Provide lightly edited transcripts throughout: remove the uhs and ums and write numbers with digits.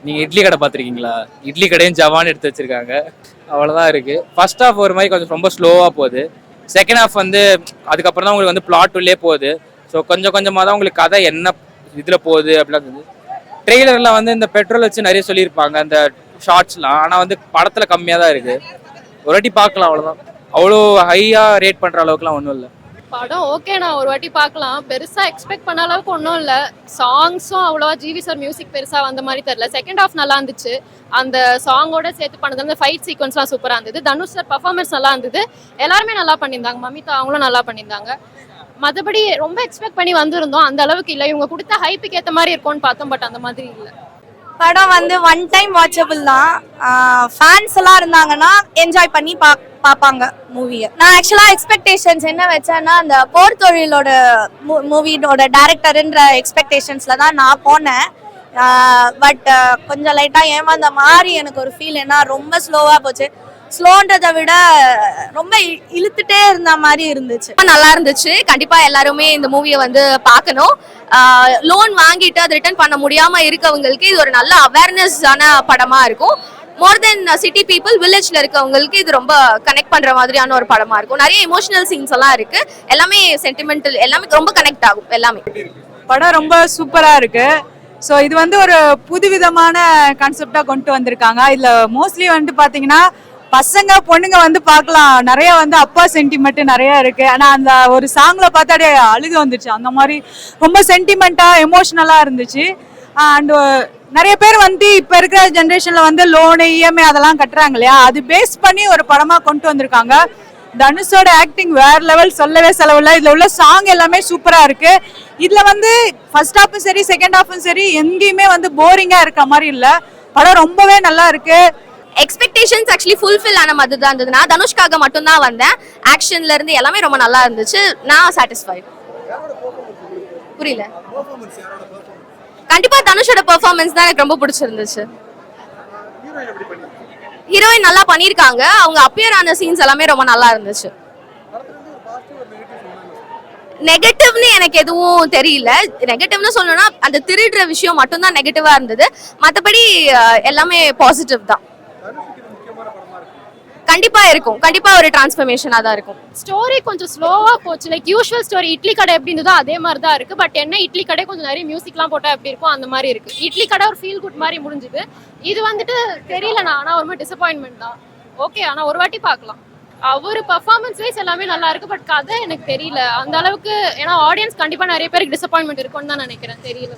நீங்க இட்லி கடை பார்த்துருக்கீங்களா? இட்லி கடையும் ஜவான் எடுத்து வச்சிருக்காங்க. அவ்வளோதான் இருக்கு. ஃபர்ஸ்ட் ஹாஃப் ஒரு மாதிரி கொஞ்சம் ரொம்ப ஸ்லோவாக போகுது. செகண்ட் ஹாஃப் வந்து அதுக்கப்புறம் தான் உங்களுக்கு வந்து பிளாட் உள்ளே போகுது. ஸோ கொஞ்சம் கொஞ்சமாக தான் உங்களுக்கு கதை என்ன இதில் போகுது அப்படிலாம். ட்ரெய்லரில் வந்து இந்த பெட்ரோல் வச்சு நிறைய சொல்லியிருப்பாங்க அந்த ஷார்ட்ஸ்லாம். ஆனால் வந்து படத்தில் கம்மியாக தான் இருக்கு. ஒரு வாட்டி பார்க்கலாம் அவ்வளோதான். அவ்வளோ ஹையாக ரேட் பண்ணுற அளவுக்குலாம் ஒன்றும் இல்லை. படம் ஓகே, நான் ஒரு வாட்டி பார்க்கலாம். பெருசா எக்ஸ்பெக்ட் பண்ண அளவுக்கு ஒன்றும் இல்லை. சாங்ஸும் அவ்வளோவா ஜிவி சார் மியூசிக் பெருசா வந்த மாதிரி தெரியல. செகண்ட் ஹாஃப் நல்லா இருந்துச்சு. அந்த சாங்கோட சேர்த்து பண்ணது அந்த ஃபைட் சீக்வன்ஸ்லாம் சூப்பராக இருந்தது. தனுஷ் சார் பர்ஃபார்மன்ஸ் நல்லா இருந்தது. எல்லாருமே நல்லா பண்ணியிருந்தாங்க. மமிதா அவங்களும் நல்லா பண்ணியிருந்தாங்க. மற்றபடி ரொம்ப எக்ஸ்பெக்ட் பண்ணி வந்திருந்தோம், அந்த அளவுக்கு இல்லை. இவங்க கொடுத்த ஹைப்புக்கு ஏற்ற மாதிரி இருக்கும்னு பார்த்தோம், பட் அந்த மாதிரி இல்லை. படம் வந்து ஒன் டைம் வாட்சபிள் தான். ஃபேன்ஸ் எல்லாம் இருந்தாங்கன்னா என்ஜாய் பண்ணி பார்ப்பாங்க மூவியை. நான் ஆக்சுவலாக எக்ஸ்பெக்டேஷன்ஸ் என்ன வச்சேன்னா, அந்த போர் தொழிலோட மூவியோட டைரக்டருன்ற எக்ஸ்பெக்டேஷன்ஸில் தான் நான் போனேன். பட் கொஞ்சம் லைட்டாக ஏமாந்த மாதிரி எனக்கு ஒரு ஃபீல். ஏன்னா ரொம்ப ஸ்லோவாக போச்சு. ஸ்லோன்றதை விட ரொம்ப இழுத்துட்டே இருந்த மாதிரி இருந்துச்சு. நல்லா இருந்துச்சு. கண்டிப்பா எல்லாருமே இந்த மூவியை வந்து பார்க்கணும். லோன் வாங்கிட்டு அதை ரிட்டர்ன் பண்ண முடியாம இருக்கவங்களுக்கு இது ஒரு நல்ல அவேர்னஸ் ஆன படமா இருக்கும். மோர் தென் சிட்டி பீப்புள், வில்லேஜ்ல இருக்கவங்களுக்கு இது ரொம்ப கனெக்ட் பண்ற மாதிரியான ஒரு படமா இருக்கும். நிறைய எமோஷனல் சீன்ஸ் எல்லாம் இருக்கு. எல்லாமே சென்டிமெண்டல், எல்லாமே ரொம்ப கனெக்ட் ஆகும். எல்லாமே படம் ரொம்ப சூப்பரா இருக்கு. ஸோ இது வந்து ஒரு புதுவிதமான கான்செப்டா கொண்டு வந்திருக்காங்க. இதுல மோஸ்ட்லி வந்து பாத்தீங்கன்னா பசங்க பொண்ணுங்க வந்து பார்க்கலாம். நிறைய வந்து அப்பா சென்டிமெண்ட் நிறைய இருக்கு. ஆனா அந்த ஒரு சாங்ல பார்த்தாடே அழுக வந்துச்சு. அந்த மாதிரி ரொம்ப சென்டிமெண்டா எமோஷனலா இருந்துச்சு. அண்ட் நிறைய பேர் வந்து இப்ப இருக்கிற ஜென்ரேஷன்ல வந்து லோனு இஎம்ஐ அதெல்லாம் கட்டுறாங்க இல்லையா, அது பேஸ் பண்ணி ஒரு படமா கொண்டு வந்திருக்காங்க. தனுஷோட ஆக்டிங் வேற லெவல், சொல்லவே செலவில்லை. இதுல உள்ள சாங் எல்லாமே சூப்பரா இருக்கு. இதுல வந்து ஃபர்ஸ்ட் ஹாஃபும் சரி செகண்ட் ஹாஃபும் சரி எங்கேயுமே வந்து போரிங்கா இருக்க மாதிரி இல்ல. படம் ரொம்பவே நல்லா இருக்கு. எக்ஸ்பெக்டேஷன்ஸ் ஆக்சுவலி ஃபுல்ஃபில் ஆன மாதிரி தான் இருந்தது. நான் தனுஷ்காக மட்டும் தான் வந்தேன். ஆக்ஷன்ல இருந்து எல்லாமே ரொம்ப நல்லா இருந்துச்சு. நான் சாட்டிஸ்ஃபைட். புரியல. கண்டிப்பா தனுஷோட பெர்ஃபார்மன்ஸ் தான் எனக்கு ரொம்ப பிடிச்சிருந்துச்சு. ஹீரோயின் நல்லா பண்ணியிருக்காங்க. அவங்க அப்பியர் ஆன சீன்ஸ் எல்லாமே ரொம்ப நல்லா இருந்துச்சு. நெகட்டிவ்னு எனக்கு எதுவும் தெரியல. நெகட்டிவ்னு சொல்லணும்னா அந்த திருடுற விஷயம் மட்டும்தான் நெகட்டிவா இருந்தது. மற்றபடி எல்லாமே பாசிட்டிவ் தான். கண்டிப்பா இருக்கும். கண்டிப்பா ஒரு டிரான்ஸ்ஃபர்மேஷனா தான் இருக்கும். ஸ்டோரி கொஞ்சம் ஸ்லோவா போச்சு. லைக் யூஷுவல் ஸ்டோரி இட்லி கடை எப்படி இருந்ததோ அதே மாதிரி தான் இருக்கு. பட் என்ன இட்லி கடை கொஞ்சம் நிறைய மியூசிக்லாம் போட்டா எப்படி இருக்கும் அந்த மாதிரி இருக்கு. இட்லி கடை ஒரு ஃபீல் குட் மாதிரி முடிஞ்சுது. இது வந்துட்டு தெரியலண்ணா, ஆனா ஒரு மாதிரி டிசப்பாயின்மெண்ட் தான். ஓகே, ஆனா ஒரு வாட்டி பார்க்கலாம். அவர் பர்ஃபார்மன்ஸ் வைஸ் எல்லாமே நல்லா இருக்கு. பட் கதை எனக்கு தெரியல அந்த அளவுக்கு. ஏன்னா ஆடியன்ஸ் கண்டிப்பா நிறைய பேருக்கு டிசப்பாயின்மெண்ட் இருக்கும்னு தான் நினைக்கிறேன். தெரியல.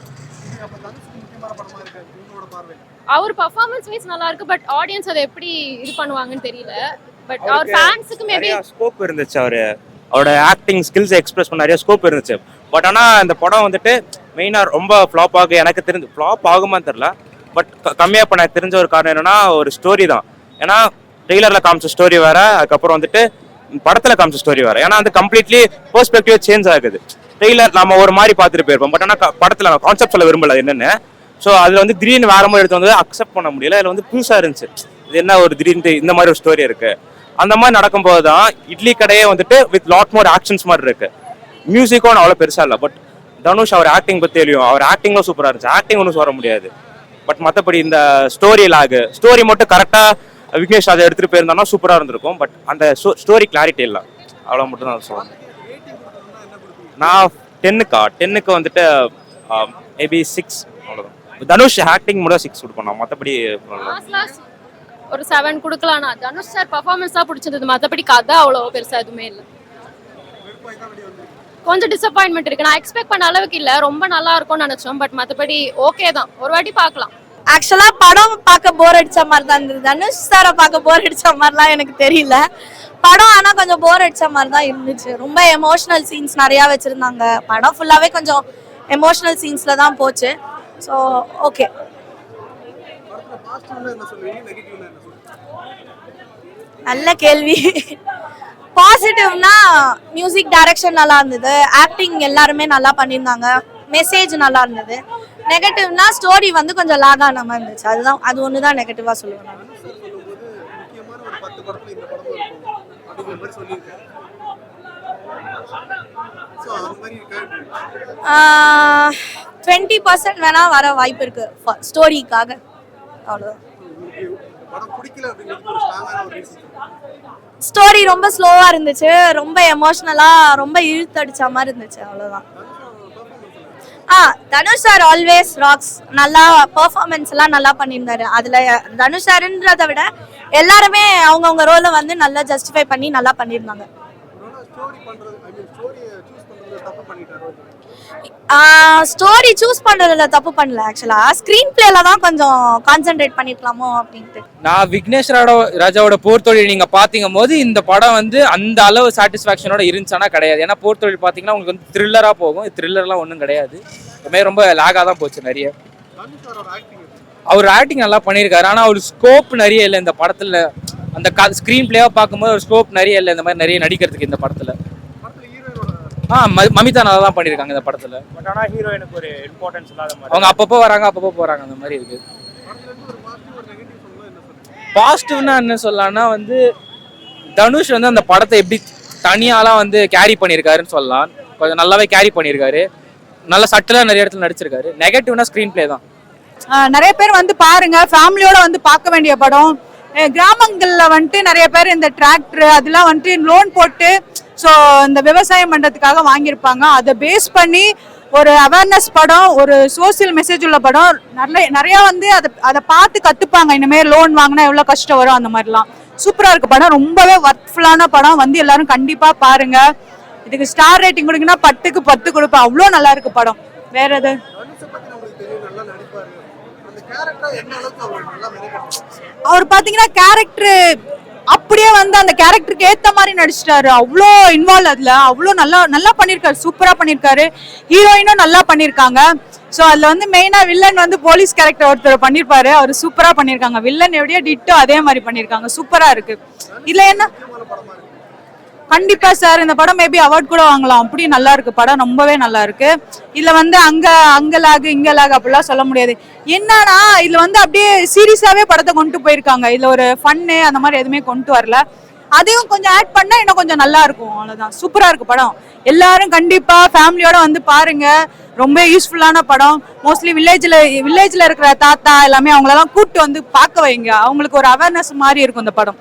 அவர் பர்ஃபார்மன்ஸ் வைஸ் நல்லா இருக்கு. பட் ஆடியன்ஸ் அதை எப்படி இது பண்ணுவாங்கன்னு தெரியல. பட் அவர் ஃபேன்ஸுக்கு மேபி ஸ்கோப் இருந்துச்சு. அவரோட ஆக்டிங் ஸ்கில்ஸ் எக்ஸ்பிரஸ் பண்ண நிறைய ஸ்கோப் இருந்துச்சு. பட் ஆனால் இந்த படம் வந்துட்டு மெயினாக ரொம்ப ஃப்ளாப் ஆகும். எனக்கு தெரிஞ்சு ஃப்ளாப் ஆகுமான்னு தெரில. பட் கம்மியாக பண்ண தெரிஞ்ச ஒரு காரணம் என்னன்னா ஒரு ஸ்டோரி தான். ஏன்னா ட்ரெய்லரில் காமிச்ச ஸ்டோரி வேற, அதுக்கப்புறம் வந்துட்டு படத்தில் காமிச்ச ஸ்டோரி வேற. ஏன்னா அந்த கம்ப்ளீட்லி பெர்ஸ்பெக்டிவ் சேஞ்ச் ஆகுது. ட்ரெய்லர் நம்ம ஒரு மாதிரி பார்த்துட்டு போயிருப்போம். பட் ஆனால் படத்தில் நம்ம கான்செப்ட் சொல்ல விரும்பல என்னென்னு. ஸோ அதில் வந்து திடீர்னு வேற மாதிரி எடுத்து வந்து அக்செப்ட் பண்ண முடியல. அதில் வந்து புதுசாக இருந்துச்சு. இது என்ன ஒரு திடீர்னு இந்த மாதிரி ஒரு ஸ்டோரி இருக்கு. அந்த மாதிரி நடக்கும்போது தான் இட்லி கடையே வந்துட்டு வித் லாட் மோர் ஆக்ஷன்ஸ் மாதிரி இருக்கு. மியூசிக்கும் அவ்வளோ பெருசா இல்லை. பட் தனுஷ் அவர் ஆக்டிங் பற்றி தெரியும். அவர் ஆக்டிங்கும் சூப்பராக இருந்துச்சு. ஆக்டிங் ஒன்றும் சொல்ல முடியாது. பட் மற்றபடி இந்த ஸ்டோரி மட்டும் கரெக்டாக விக்னேஷ் அதை எடுத்துகிட்டு போயிருந்தாலும் சூப்பராக இருந்திருக்கும். பட் அந்த ஸ்டோரி கிளாரிட்டி இல்லை. அவ்வளோ மட்டும் தான் சொல்லுவேன். நான் 10க்கு வந்துட்டு மேபி 6 அவ்வளோதான். தனுஷ் ஆக்டிங் மட்டும் 6 கொடுப்போம். மற்றபடி ஒரு 7 கொடுக்கலாம்னா. தனுஷ் சார் பர்ஃபார்மன்ஸ் தான் பிடிச்சிருந்தது. மற்றபடி கதை அவ்வளோ பெருசா எதுவுமே இல்லை. கொஞ்சம் டிசப்பாயின்மெண்ட் இருக்கு. நான் எக்ஸ்பெக்ட் பண்ண அளவுக்கு இல்லை. ரொம்ப நல்லா இருக்கும்னு நினைச்சோம். பட் மற்றபடி ஓகே தான். ஒரு வாட்டி பார்க்கலாம். ஆக்சுவலா படம் பார்க்க போர் அடிச்ச மாதிரி தான் இருந்தது. தனுஷ் சாரை பார்க்க போர் அடிச்ச மாதிரிலாம் எனக்கு தெரியல. படம் ஆனா கொஞ்சம் போர் அடிச்ச மாதிரி தான் இருந்துச்சு. ரொம்ப எமோஷனல் சீன்ஸ் நிறைய வச்சிருந்தாங்க. படம் ஃபுல்லாவே கொஞ்சம் எமோஷனல் சீன்ஸ்ல தான் போச்சு. So okay. நல்ல கேள்வி. பாசிட்டிவ்னா மியூசிக் டைரக்ஷன் நல்லா இருந்தது. ஆக்டிங் எல்லாருமே நல்லா பண்ணியிருந்தாங்க. மெசேஜ் நல்லா இருந்தது. நெகட்டிவ்னா ஸ்டோரி வந்து கொஞ்சம் லாக் ஆன மாதிரி இருந்துச்சு. அதுதான், அது ஒன்று தான் நெகட்டிவா சொல்லுவேன். 20% வேணா வர வாய்ப்பு இருக்கு ஸ்டோரிக்காக. அவ்வளோதான். படம் பிடிக்கல அப்படிங்கிறது ஒரு ஸ்ட்ராங்கான ஒரு ரீசன். ஸ்டோரி ரொம்ப ஸ்லோவா இருந்துச்சு, ரொம்ப எமோஷனலா ரொம்ப இழுத்தடிச்ச மாதிரி இருந்துச்சு, அவ்வளவுதான். Dhanush sir always rocks. நல்லா பெர்ஃபார்மன்ஸ் எல்லாம் நல்லா பண்ணியிருந்தாரு. அதுல தனுஷ் சார்ன்றதை விட எல்லாருமே அவங்கவுங்க ரோலை வந்து நல்லா ஜஸ்டிஃபை பண்ணி நல்லா பண்ணியிருந்தாங்க. ஸ்டோரி பண்றது, ஐ மீன் ஸ்டோரியை சூஸ் பண்றதுல தப்பு பண்ணிட்டாரு. ஸ்டோரி சூஸ் பண்றதுல தப்பு பண்ணல, ஆக்சுவலா ஸ்கிரீன் பிளேல தான் கொஞ்சம் கான்சென்ட்ரேட் பண்ணிருக்கலாமோ அப்படின்ட்டு. நான் விக்னேஷ் ராஜாவோட போர்த்தொழில் நீங்க பாத்தீங்க போது இந்த படம் வந்து அந்த அளவு சாட்டிஸ்பாக்சனோட இருந்துச்சானா கிடையாது. ஏன்னா போர்த்தொழில் பாத்தீங்கன்னா உங்களுக்கு வந்து த்ரில்லரா போகும், த்ரில்லர்லாம் ஒன்றும் கிடையாது. இதுமாதிரி ரொம்ப லேகா தான் போச்சு நிறைய. அவர் ஆக்டிங் நல்லா பண்ணியிருக்காரு, ஆனால் அவர் ஸ்கோப் நிறைய இல்லை இந்த படத்துல. அந்த ஸ்க்ரீன் பிளேவாக பார்க்கும்போது ஒரு ஸ்கோப் நிறைய இல்லை இந்த மாதிரி நிறைய நடிக்கிறதுக்கு இந்த படத்துல. மமிதா நல்லா தான் பண்ணியிருக்காங்க இந்த படத்துல. பட் ஆனால் ஹீரோயினுக்கு ஒரு இம்பார்ட்டன்ஸ் இல்லாத மாதிரி அவங்க அப்பப்போ வராங்க அப்பப்போ போறாங்க அந்த மாதிரி இருக்கு. பாசிட்டிவ்னா என்ன சொல்லலாம்னா வந்து தனுஷ் வந்து அந்த படத்தை எப்படி தனியாலாம் வந்து கேரி பண்ணியிருக்காருன்னு சொல்லலாம். கொஞ்சம் நல்லாவே கேரி பண்ணியிருக்காரு, நல்ல சட்டிலா நிறைய இடத்துல நடிச்சிருக்காரு. நெகட்டிவ்னா ஸ்கிரீன் பிளே தான். நிறைய பேர் வந்து பாருங்க, ஃபேமிலியோட வந்து பார்க்க வேண்டிய படம். கிராமங்கள்ல வந்துட்டு நிறைய பேர் இந்த டிராக்டர் அதெல்லாம் வந்துட்டு லோன் போட்டு ஸோ இந்த விவசாயம் பண்றதுக்காக வாங்கியிருப்பாங்க. அதை பேஸ் பண்ணி ஒரு அவேர்னஸ் படம், ஒரு சோசியல் மெசேஜ் உள்ள படம். நிறைய வந்து அதை பார்த்து கத்துப்பாங்க. இனிமேல் லோன் வாங்கினா எவ்வளவு கஷ்டம் வரும் அந்த மாதிரிலாம். சூப்பரா இருக்கு படம், ரொம்பவே ஒர்த்ஃபுல்லான படம். வந்து எல்லாரும் கண்டிப்பா பாருங்க. இதுக்கு ஸ்டார் ரேட்டிங் கொடுங்கன்னா 10க்கு 10 கொடுப்பேன், அவ்வளோ நல்லா இருக்கு படம். வேற எது அவர் பாத்தீங்கன்னா கேரக்டர் அப்படியே வந்து அந்த கேரக்டருக்கு ஏத்த மாதிரி நடிச்சிட்டாரு. அவ்வளோ இன்வால்வ், அதுல அவ்வளோ நல்லா பண்ணிருக்காரு, சூப்பரா பண்ணிருக்காரு. ஹீரோயினும் நல்லா பண்ணிருக்காங்க. ஸோ அதுல வந்து மெயினா வில்லன் வந்து போலீஸ் கேரக்டர் ஒருத்தர் பண்ணிருப்பாரு, அவர் சூப்பரா பண்ணிருக்காங்க. வில்லன் எப்படியோ டிட்டோ அதே மாதிரி பண்ணிருக்காங்க, சூப்பரா இருக்கு. இதுல என்ன கண்டிப்பா சார் இந்த படம் மேபி அவார்ட் கூட வாங்கலாம், அப்படி நல்லா இருக்கு படம், ரொம்பவே நல்லா இருக்கு. இதுல வந்து அங்க லாக் இங்க லாக் அப்படிலாம் சொல்ல முடியாது. என்னன்னா இதுல வந்து அப்படியே சீரியஸாவே படத்தை கொண்டு போயிருக்காங்க. இதுல ஒரு ஃபன்னு அந்த மாதிரி எதுவுமே கொண்டு வரல. அதையும் கொஞ்சம் ஆட் பண்ணா இன்னும் கொஞ்சம் நல்லா இருக்கும், அவ்வளவுதான். சூப்பரா இருக்கு படம், எல்லாரும் கண்டிப்பா ஃபேமிலியோட வந்து பாருங்க. ரொம்ப யூஸ்ஃபுல்லான படம். மோஸ்ட்லி வில்லேஜ்ல இருக்கிற தாத்தா எல்லாமே அவங்களெல்லாம் கூப்பிட்டு வந்து பார்க்க வைங்க, அவங்களுக்கு ஒரு அவேர்னஸ் மாதிரி இருக்கும் இந்த படம்.